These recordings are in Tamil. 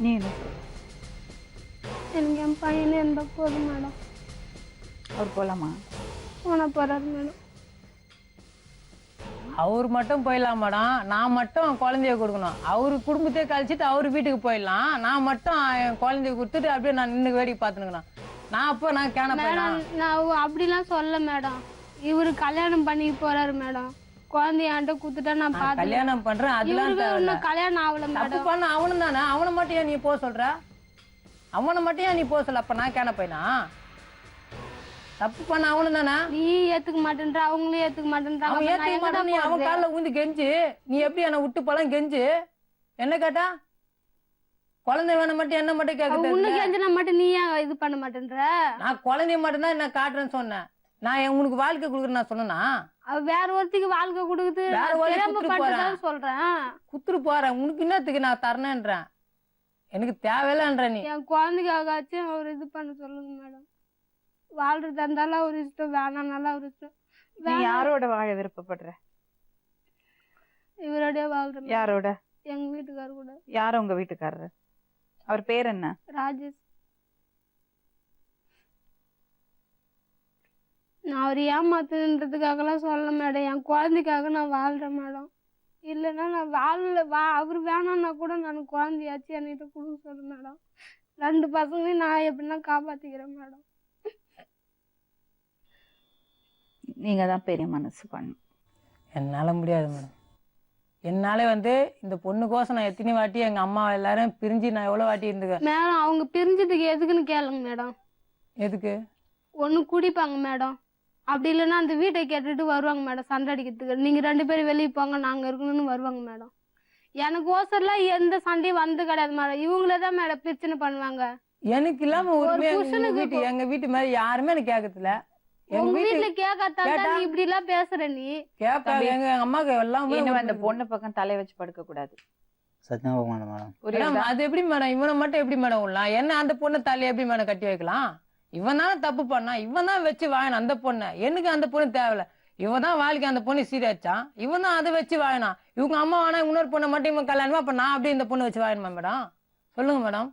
நீ என்ன சொல்ற? எனக்கு என் பையனே இருந்தால் போதும் மேடம். அவர் போகலாமா? போனால் போகிறாரு மேடம். அவர் மட்டும் போயிடலாம் மேடம், நான் மட்டும் குழந்தைய கொடுக்கணும். அவரு குடும்பத்தையே கழிச்சிட்டு அவர் வீட்டுக்கு போயிடலாம். நான் மட்டும் என் குழந்தைய கொடுத்துட்டு அப்படியே நான் நின்று வேடிக்கை பார்த்துனுக்கணும். நான் அப்போ நான் கேன மேடம் நான் அப்படிலாம் சொல்ல மேடம். இவரு கல்யாணம் பண்ணி போறாரு மேடம். குழந்தையாண்ட குத்துட்டா நான் பார்த்து கல்யாணம் பண்றேன், அதெல்லாம் இன்னும் கல்யாணம் ஆகல தப்பு மேடம். பண்ண அவனும் தானே. அவனை மட்டும் ஏன் நீ போக சொல்ற? அவனை மட்டும் ஏன் நீ போக சொல்ல? அப்ப நான் கேன பையனா? தப்பு பண்ண அவனும் தானே. நீ ஏத்துக்க மாட்டேன்ற, அவங்களும் ஏத்துக்க மாட்டேன்றாங்க. அவன் ஏத்துக்க மாட்டான். நீ அவன் காலில் ஊந்து கெஞ்சு, நீ எப்படி என்ன விட்டு போலாம் கெஞ்சு? என்ன கேட்டா? குழந்தை வேணும் மட்டும் என்ன மட்டும் கேட்க? உனக்கு எந்த மட்டும் நீ ஏன் இது பண்ண மாட்டேன்ற? நான் குழந்தைய மட்டும் தான் என்ன காட்டுறேன்னு சொன்னேன். நான் உனக்கு வாழ்க்கை கொடுக்குறேன் நான் சொன்னா? வேற ஒருத்திக்கு வாழ்க்கை கொடுக்குது. வேற ஒருத்தர் சொல்றேன் குத்துட்டு போறேன். உனக்கு என்னத்துக்கு நான் தரணேன்றேன்? எனக்கு தேவையில்லன்ற. நீ என் குழந்தைக்காச்சும் அவர் இது பண்ண சொல்லுங்க மேடம். வாழ்றதா இருந்தாலும் அவர் இஷ்டம், வேணாம்னாலும் அவர் இஷ்டம். நீ யாரோட வாழ விருப்பப்படுற? இவரோடய வாழ்ற. யாரோட? எங்க வீட்டுக்காரர் கூட. யார் உங்க வீட்டுக்காரரு? அவர் பேர் என்ன? ராஜேஷ். நான் அவர் ஏமாத்துன்றதுக்காகலாம் சொல்ல மேடம். என் குழந்தைக்காக நான் வாழ்றேன் மேடம். இல்லைன்னா நான் அவர் வேணான்னா கூட நான் குழந்தையாச்சு என்கிட்ட கொடுக்க சொல்ல மேடம். 2 பசங்களையும் நான் எப்படின்னா காப்பாத்திக்கிறேன் மேடம். நீங்க தான் பெரிய மனசு பண்ணும். என்னால முடியாது மேடம். என்னால இந்த பொண்ணுக்கோசம் நான் எத்தனை வாட்டி எங்க அம்மா எல்லாரும் பிரிஞ்சு நான் எவ்வளவு வாட்டி இருந்துக்கேன் மேடம். அவங்க பிரிஞ்சதுக்கு எதுக்குன்னு கேளுங்க மேடம். எதுக்கு? ஒண்ணு குடிப்பாங்க மேடம், அப்படி இல்லைன்னா அந்த வீட்டை கேட்டுட்டு வருவாங்க மேடம் சண்டை அடிக்கிறதுக்கு. நீங்க 2 பேரும் வெளியே போங்க, நாங்க இருக்கணும்னு வருவாங்க மேடம். எனக்கு ஓசர்லாம் எந்த சண்டையும் வந்து கிடையாது மேடம். இவங்களதான் மேடம் பிரச்சனை பண்ணுவாங்க. எனக்கு இல்லாம எங்க வீட்டு மாதிரி யாருமே எனக்கு கேட்கறதுல. உங்க வீட்டுல கேட்காதான் நீ இப்படி எல்லாம் பேசுற. நீ கேட்பாங்க. எங்க அம்மாக்கு எல்லாம் அந்த பொண்ணு பக்கம் தலை வச்சு படுக்க கூடாது. சத்தியமா மேடம். அது எப்படி மேடம்? இவனை மட்டும் எப்படி மேடம் விடலாம்? என்ன அந்த பொண்ணு தலையை எப்படி மேடம் கட்டி வைக்கலாம்? இவன் தானே தப்பு பண்ணா, இவன் தான் வச்சு வாங்கினான் அந்த பொண்ணை. எனக்கு அந்த பொண்ணு தேவையில்ல. இவன் தான் வாழ்க்கை அந்த பொண்ணு சீராச்சான். இவன் தான் அதை வச்சு வாங்கினான். இவங்க அம்மா வேணா இன்னொரு பொண்ணை மட்டும் இவன் கல்யாணமா? அப்ப நான் அப்படியே இந்த பொண்ணு வச்சு வாங்கணுமா மேடம்? சொல்லுங்க மேடம்.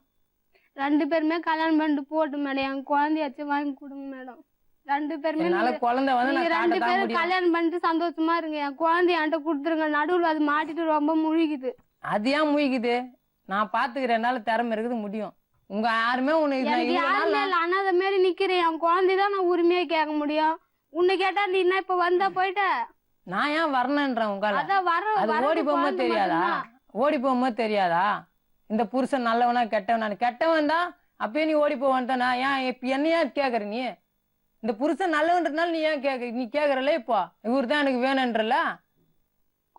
2 பேருமே கல்யாணம் பண்ணிட்டு போட்டு மேடம். என் குழந்தையாச்சும் வாங்கி கொடுங்க மேடம். 2 பேருமே குழந்தை நீங்க 2 பேரும் கல்யாணம் பண்ணிட்டு சந்தோஷமா இருங்க. என் குழந்தையாண்ட கொடுத்துருங்க. நடுவுல அது மாட்டிட்டு ரொம்ப முழுகுது. அது ஏன் முழிக்குது? நான் பாத்துக்கிறேன். என்னால திறமை இருக்குது, முடியும். உங்க யாருமே யாருமே இல்ல, அனாத மாதிரி நிக்கிறேன். என் குழந்தைதான் நான் உரிமையா கேட்க முடியும். உன்னை கேட்டா நீ என்ன இப்ப வந்தா போயிட்ட? நான் ஏன் வரணுன்றேன் உங்களால? அதான் ஓடி போகும்போது தெரியாதா? ஓடி போகும்போது தெரியாதா? இந்த புருஷன் நல்லவனா கெட்டவனா? கெட்டவன் தான் அப்பயே நீ ஓடி போவான்ட்டானா? ஏன் இப்ப என்னையா கேக்குற நீ? இந்த புருஷன் நல்லவன்றதுனால நீ ஏன் நீ கேக்குறல? இப்போ இவரு தான் எனக்கு வேணும்ன்றல.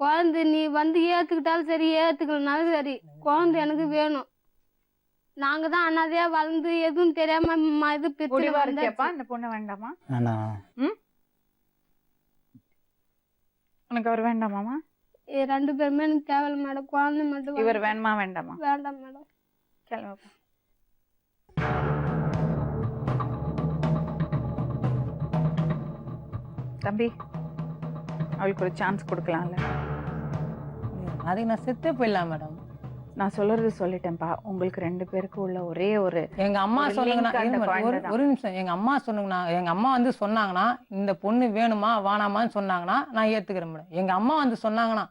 குழந்தை நீ ஏத்துக்கிட்டாலும் சரி, ஏத்துக்கலனாலும் சரி, குழந்தை எனக்கு வேணும். நாங்க தான் அனாதையா வளர்ந்து எதுவும் தெரியாம இது இந்த பொண்ணு வேண்டாமா? வேண்டாம். உனக்கு அவர் வேண்டாமாமா? 2 பேருமே எனக்கு தேவையில்ல மேடம். குழந்தை மட்டும். இவர் வேணுமா வேண்டாமா? வேண்டாம் மேடம். கிளம்பா. தம்பி, அவளுக்கு ஒரு சான்ஸ் கொடுக்கலாம்ல? அதுக்கு நான் செத்தே போயிடலாம் மேடம். நான் சொல்றது சொல்லிட்டேன்ப்பா. உங்களுக்கு 2 பேருக்கு உள்ள ஒரே ஒரு எங்க அம்மா சொன்னாங்கன்னா ஒரு நிமிஷம். எங்க அம்மா சொன்னாங்கன்னா, எங்க அம்மா சொன்னாங்கன்னா இந்த பொண்ணு வேணுமா வேணாமான்னு சொன்னாங்கன்னா நான் ஏத்துக்கிறேன் மேடம். எங்க அம்மா சொன்னாங்கன்னா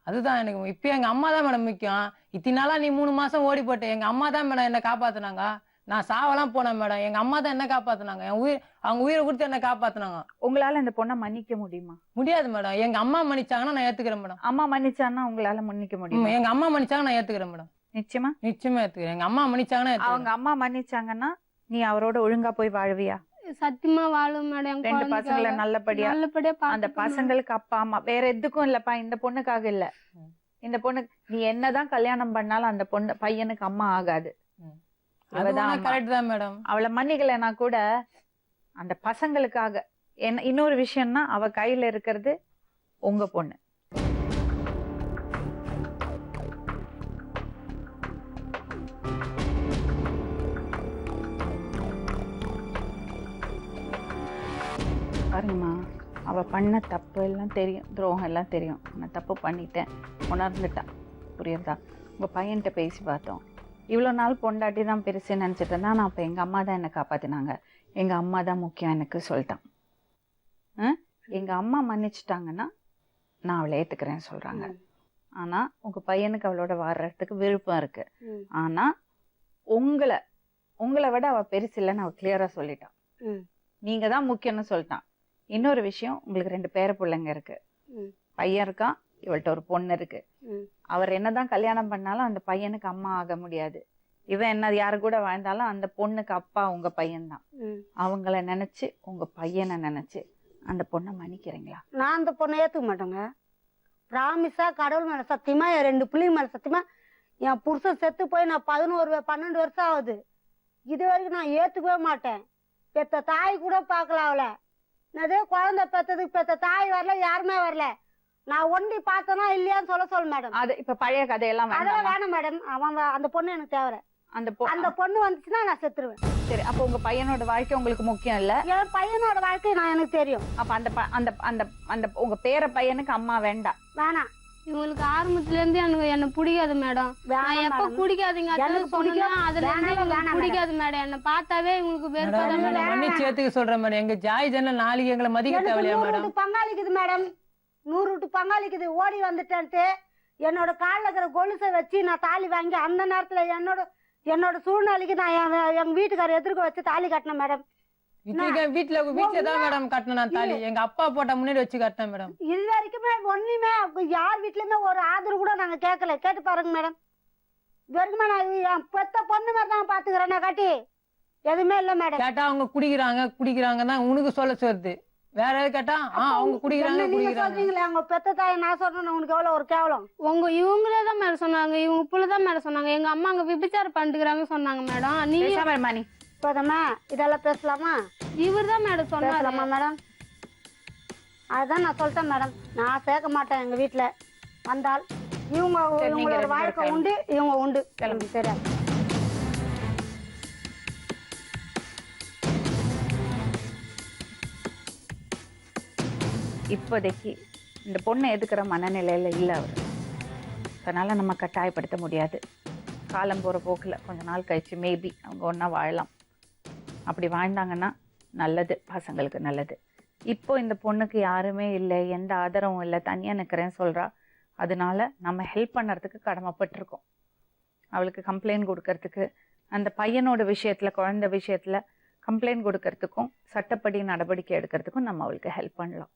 அதுதான் எனக்கு. இப்ப எங்க அம்மா தான் மேடம் முக்கியம். இத்தனை நாளா நீ 3 மாசம் ஓடி போட்ட. எங்க அம்மா தான் மேடம் என்ன காப்பாத்துனாங்க. நான் சாவெல்லாம் போனேன் மேடம். எங்க அம்மா தான் என்ன காப்பாத்துனாங்க. அவங்க உயிரை கொடுத்து என்ன காப்பாத்துனாங்க. உங்களால இந்த பொண்ணை மன்னிக்க முடியுமா? முடியாது மேடம். எங்க அம்மா மன்னிச்சாங்கன்னா நான் ஏத்துக்கிறேன் மேடம். அம்மா மன்னிச்சாங்கன்னா உங்களால மன்னிக்க முடியும்? எங்க அம்மா மன்னிச்சாங்க நான் ஏத்துக்கிறேன் மேடம். நிச்சயமா? நிச்சயமா ஏத்துக்கிறேன். எங்க அம்மா மன்னிச்சாங்கன்னா. அவங்க அம்மா மன்னிச்சாங்கன்னா நீ அவரோட ஒழுங்கா போய் வாழ்வியா? சத்தியமா வாழும் மேடம். 2 பசங்களை நல்லபடியா அந்த பசங்களுக்கு அப்பா அம்மா வேற எதுக்கும் இல்லப்பா. இந்த பொண்ணுக்காக இல்ல. இந்த பொண்ணு நீ என்னதான் கல்யாணம் பண்ணாலும் அந்த பொண்ணு பையனுக்கு அம்மா ஆகாது. அவளை மன்னிக்கலைன்னா கூட அந்த பசங்களுக்காக. இன்னொரு விஷயம்னா அவ கையில இருக்கிறது உங்க பொண்ணு. பாருங்கம்மா, அவ பண்ண தப்பு எல்லாம் தெரியும், துரோகம் எல்லாம் தெரியும். நான் தப்பு பண்ணிட்டேன், உணர்ந்துட்டான். புரியுதா? உங்க பையன்கிட்ட பேசி பார்த்தோம். இவ்வளவு நாள் பொண்டாட்டி தான் பெருசு நினைச்சிட்டு இருந்தா, நான் அப்ப எங்க அம்மா தான் என்ன காப்பாத்தினாங்க, எங்க அம்மா தான் முக்கியம் எனக்கு சொல்லிட்டான். எங்க அம்மா மன்னிச்சுட்டாங்கன்னா நான் அவளை ஏத்துக்கிறேன்னு சொல்றாங்க. ஆனா உங்க பையனுக்கு அவளோட வர்றதுக்கு விருப்பம் இருக்கு. ஆனா உங்களை விட அவ பெருசு இல்லைன்னு அவ கிளியரா சொல்லிட்டான். நீங்க தான் முக்கியம்னு சொல்லிட்டான். இன்னொரு விஷயம், உங்களுக்கு 2 பேர பிள்ளைங்க இருக்கு. பையன் இருக்கான், இவள்கிட்ட ஒரு பொண்ணு இருக்கு. அவர் என்னதான் கல்யாணம் பண்ணாலும் அந்த பையனுக்கு அம்மா ஆக முடியாது. இவன் என்ன யாரு கூட வாழ்ந்தாலும் அந்த பொண்ணுக்கு அப்பா உங்க பையன்தான். அவங்கள நினைச்சு உங்க பையனை நினைச்சு அந்த பொண்ணை மன்னிக்கிறீங்களா? நான் அந்த பொண்ணை ஏத்துக்க மாட்டேங்க. பிராமிஸா கடவுள் மேல சத்தியமா, என் 2 பிள்ளைங்க மேல சத்தியமா, என் புருஷன் செத்து போய் நான் 12 வருஷம் ஆகுது. இது வரைக்கும் நான் ஏத்துக்கவே மாட்டேன். பெத்த தாய் கூட பார்க்கல அவளை. அதே குழந்தை பெத்ததுக்கு பெத்த தாய் வரல, யாருமே வரல. நான் ஒண்டி பார்த்தனா இல்லையான்னு சொல்ல மேடம். அது இப்ப பழைய கதையெல்லாம் அதெல்லாம் வேணாம் மேடம். அவன் அந்த பொண்ணு எனக்கு தேவை. அந்த பொண்ணு வந்துச்சுன்னா நான் செத்துருவேன். சரி, அப்ப உங்க பையனோட வாழ்க்கை உங்களுக்கு முக்கியம் இல்ல? என் பையனோட வாழ்க்கை நான் எனக்கு தெரியும். அப்ப அந்த உங்க பேர பையனுக்கு அம்மா வேண்டாம்? வேணாம். இவங்களுக்கு ஆரம்பத்துல இருந்து என்ன பிடிக்காது மேடம். நான் எப்ப பிடிக்காதுங்க பிடிக்காது மேடம். என்ன பார்த்தாவே இவங்களுக்கு வெறுப்பாதான். மன்னிச்சு ஏத்துக்க சொல்றேன் மேடம். எங்க ஜாய் ஜன்னல் நாளைக்கு எங்களை மதிக்க தேவையா மேடம்? பங்காளிக்குது மேடம், 100 வீட்டு பங்காளிக்குது. ஓடி வந்துட்டேன்ட்டு என்னோட காலில் இருக்கிற கொலுசை வச்சு நான் தாலி வாங்கி அந்த நேரத்துல என்னோட சூழ்நிலைக்கு நான் எங்க வீட்டுக்காரர் எதிர்க்க வச்சு தாலி கட்டினேன் மேடம். வீட்டுலதான் மேடம் கட்டினேன் தாலி. எங்க அப்பா போட்ட முன்னாடி வச்சு கட்டினேன் மேடம். இது வரைக்குமே ஒண்ணுமே யார் வீட்லயுமே ஒரு ஆதரவு கூட நாங்க கேட்கல. கேட்டு பாருங்க மேடம். இது வரைக்குமே நான் என் பெத்த பொண்ணு மாதிரி தான் பாத்துக்கிறேன். நான் கட்டி எதுவுமே இல்ல மேடம். கேட்டா அவங்க குடிக்கிறாங்க தான் உனக்கு சொல்ல சொல்றது. வேற எது கேட்டா அவங்க குடிக்கிறாங்க. அவங்க பெத்த தாயை நான் சொன்னேன், உனக்கு எவ்வளவு ஒரு கேவலம். இவங்களேதான் மேடம் சொன்னாங்க, இவங்க புள்ளதான் மேடம் சொன்னாங்க. எங்க அம்மா அங்க விபச்சாரம் பண்ணிக்கிறாங்க சொன்னாங்க மேடம். நீ இப்போதமா இதெல்லாம் பேசலாமா? இவர் தான் மேடம் சொன்னாராமா மேடம். அதுதான் நான் சொல்லிட்டேன் மேடம், நான் சேர்க்க மாட்டேன் எங்க வீட்டுல. வந்தால் இவங்களோட வாழ்க்கை உண்டு, இவங்க உண்டு. கிளம்பி சரியா? இப்போதைக்கு இந்த பொண்ணை எதுக்குற மனநிலையில இல்லை அவர். அதனால நம்ம கட்டாயப்படுத்த முடியாது. காலம் போற போக்குல கொஞ்ச நாள் கழிச்சு மேபி அவங்க ஒன்னா வாழலாம். அப்படி வாழ்ந்தாங்கன்னா நல்லது, பசங்களுக்கு நல்லது. இப்போ இந்த பொண்ணுக்கு யாருமே இல்லை, எந்த ஆதரவும் இல்லை, தனியா நிற்கிறேன்னு சொல்றா. அதனால நம்ம ஹெல்ப் பண்ணுறதுக்கு கடமைப்பட்டிருக்கோம். அவளுக்கு கம்ப்ளைண்ட் கொடுக்கறதுக்கு, அந்த பையனோட விஷயத்துல, குழந்தை விஷயத்துல கம்ப்ளைண்ட் கொடுக்கறதுக்கும், சட்டப்படி நடவடிக்கை எடுக்கிறதுக்கும் நம்ம அவளுக்கு ஹெல்ப் பண்ணலாம்.